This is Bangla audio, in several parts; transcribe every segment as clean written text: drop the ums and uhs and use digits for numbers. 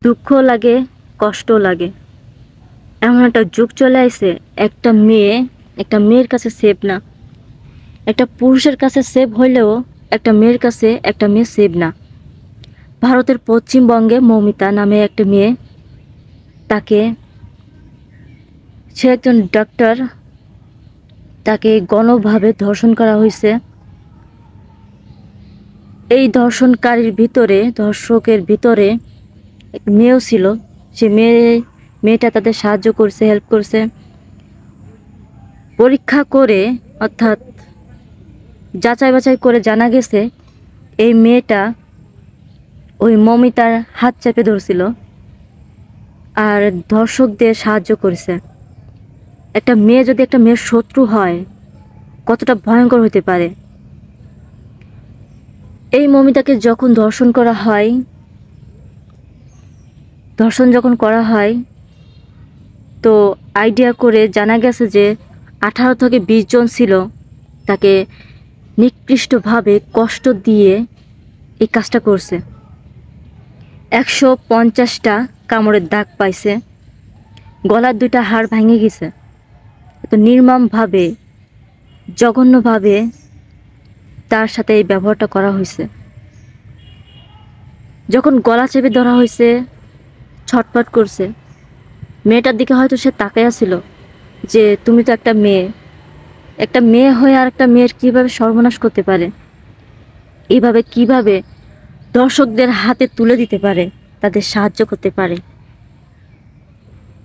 দুঃখ লাগে, কষ্ট লাগে। এমন একটা যুগ চলে আইছে, একটা মেয়ের কাছে সেফ না। একটা পুরুষের কাছে সেফ হইলেও একটা মেয়ের কাছে একটা মেয়ে সেফ না। ভারতের পশ্চিমবঙ্গে মৌমিতা নামে একটা মেয়ে, তাকে সে একজন ডাক্তার, তাকে গণভাবে ধর্ষণ করা হয়েছে। এই দর্শকের ভিতরে এক মেয়েও ছিল। সে মেয়েটা তাদের সাহায্য করছে, হেল্প করছে। পরীক্ষা করে, অর্থাৎ যাচাই বাছাই করে জানা গেছে এই মেয়েটা ওই মৌমিতার হাত চেপে ধরছিল আর ধর্ষকদের সাহায্য করেছে। একটা মেয়ে যদি একটা মেয়ের শত্রু হয়, কতটা ভয়ঙ্কর হতে পারে। এই মৌমিতাকে যখন ধর্ষণ যখন করা হয়, তো আইডিয়া করে জানা গেছে যে 18 থেকে 20 জন ছিল তাকে নিকৃষ্টভাবে কষ্ট দিয়ে এই কাজটা করছে। 150টা কামড়ের দাগ পাইছে, গলার 2টা হাড় ভেঙে গেছে। এত নির্মমভাবে, জঘন্যভাবে তার সাথে এই ব্যবহারটা করা হয়েছে। যখন গলা চেপে ধরা হয়েছে, ছটফট করছে। মেয়েটার দিকে হয়তো সে তাকাইয়া ছিল যে তুমি তো একটা মেয়ে হয়ে আর একটা মেয়ের কিভাবে সর্বনাশ করতে পারে, এইভাবে কিভাবে দর্শকদের হাতে তুলে দিতে পারে, তাদের সাহায্য করতে পারে।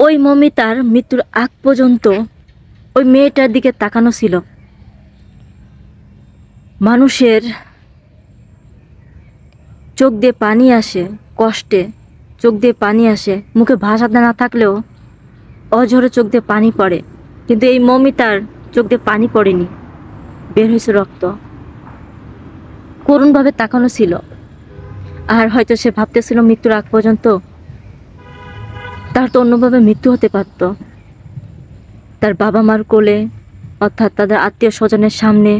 ওই মৌমিতার মৃত্যুর আগ পর্যন্ত ওই মেয়েটার দিকে তাকানো ছিল। মানুষের চোখ দিয়ে পানি আসে, কষ্টে চোখ দিয়ে পানি আসে, মুখে ভাষা না থাকলেও অঝরে চোখ দিয়ে পানি পড়ে। কিন্তু এই মৌমিতার চোখ দিয়ে পানি পড়েনি, বের হয়েছে রক্ত। করুণভাবে তাকানো ছিল। আর হয়তো সে ভাবতেছিল মৃত্যুর আগ পর্যন্ত তার তো অন্যভাবে মৃত্যু হতে পারত। তার বাবা মার কোলে, অর্থাৎ তাদের আত্মীয় স্বজনের সামনে,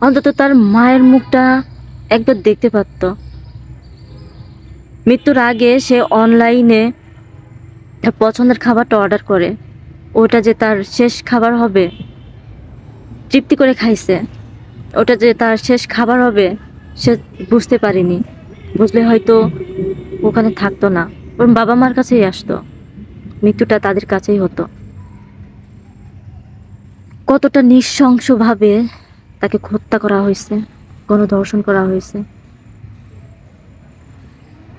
অন্তত তার মায়ের মুখটা একবার দেখতে পারত। মৃত্যুর আগে সে অনলাইনে তার পছন্দের খাবারটা অর্ডার করে, ওটা যে তার শেষ খাবার হবে, তৃপ্তি করে খাইছে। ওটা যে তার শেষ খাবার হবে সে বুঝতে পারেনি। বুঝলে হয়তো ওখানে থাকতো না, ওর বাবা মার কাছেই আসতো, মৃত্যুটা তাদের কাছেই হতো। কতটা নৃশংসভাবে তাকে হত্যা করা হয়েছে, গণধর্ষণ করা হয়েছে,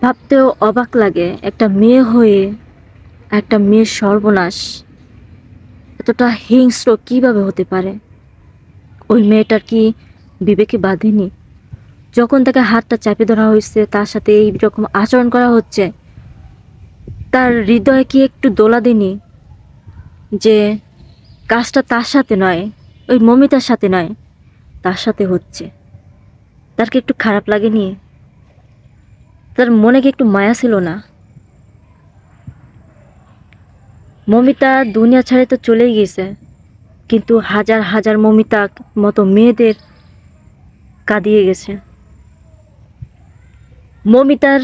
ভাবতেও অবাক লাগে। একটা মেয়ে হয়ে একটা মেয়ের সর্বনাশ এতটা হিংস্র কিভাবে হতে পারে? ওই মেয়েটার কি বিবেকে বাঁধেনি? যখন তাকে হাতটা চাপে ধরা হয়েছে, তার সাথে এই রকম আচরণ করা হচ্ছে, তার হৃদয়ে কি একটু দোলা দেনি যে কাজটা তার সাথে নয়, ওই মৌমিতার সাথে নয়, তার সাথে হচ্ছে? তার কি একটু খারাপ লাগেনি? তার মনে কি একটু মায়া ছিল না? মৌমিতা দুনিয়া ছেড়ে তো চলেই গেছে, কিন্তু হাজার হাজার মৌমিতার মতো মেয়েদের কাঁদিয়ে গেছে। মৌমিতার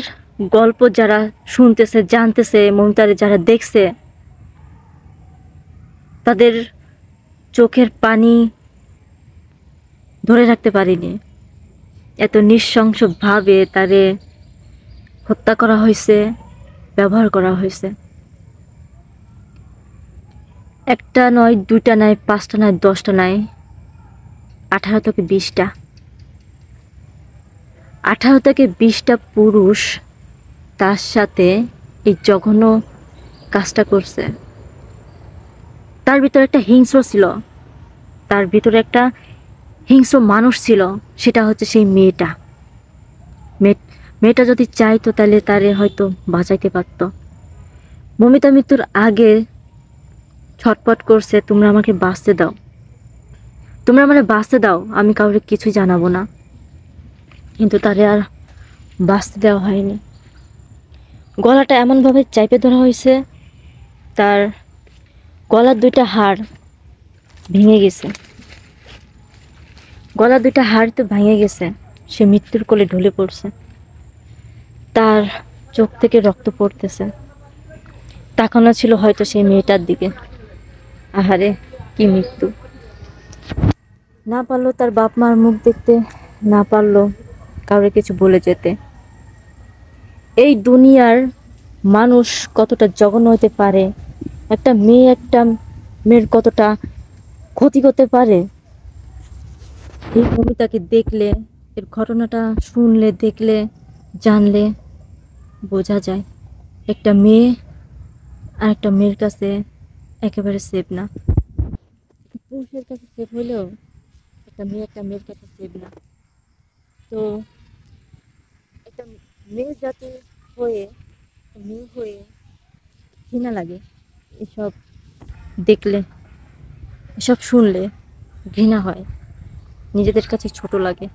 গল্প যারা শুনতেছে, জানতেছে, মৌমিতার যারা দেখছে, তাদের চোখের পানি ধরে রাখতে পারিনি। এত নৃশংসভাবে তারে হত্যা করা হয়েছে, ব্যবহার করা হয়েছে। একটা নয়, 2টা নয়, 5টা নয়, 10টা নয়, 18 থেকে 20টা, 18 থেকে 20টা পুরুষ তার সাথে এই জঘন্য কাজটা করছে। তার ভিতরে একটা হিংস্র ছিল, তার ভিতরে একটা হিংস্র মানুষ ছিল, সেটা হচ্ছে সেই মেয়েটা যদি চাইতো তাহলে তারে হয়তো বাঁচাইতে পারত। মৌমিতা মৃত্যুর আগে ছটপট করছে, তোমরা আমাকে বাঁচতে দাও, তোমরা আমাকে বাঁচতে দাও, আমি কাউকে কিছুই জানাবো না। কিন্তু তারে আর বাঁচতে দেওয়া হয়নি। গলাটা এমনভাবে চাপে ধরা হয়েছে, তার গলার 2টা হাড় ভেঙে গেছে। গলার 2টা হাড় তো ভেঙে গেছে, সে মৃত্যুর কোলে ঢলে পড়ছে। তার চোখ থেকে রক্ত পড়তেছে। তাকানো ছিল হয়তো সেই মেয়েটার দিকে। আহারে, কি মৃত্যু! না পারলো তার বাপ মার মুখ দেখতে, না পারলো কাউকে কিছু বলে যেতে। এই দুনিয়ার মানুষ কতটা জঘন্য হতে পারে, একটা মেয়ের কতটা ক্ষতি করতে পারে, এই মমিতাকে দেখলে, এর ঘটনাটা শুনলে, দেখলে, জানলে বোঝা যায় একটা মেয়ে আর একটা মেয়ের কাছে একেবারে সেফ না। পুরুষের কাছে সেফ হইলেও একটা মেয়ের কাছে সেফ না। তো একটা মেয়ে জাতি হয়ে, মেয়ে হয়ে ঘৃণা লাগে এসব দেখলে, এসব শুনলে ঘৃণা হয়, নিজেদের কাছে ছোট লাগে।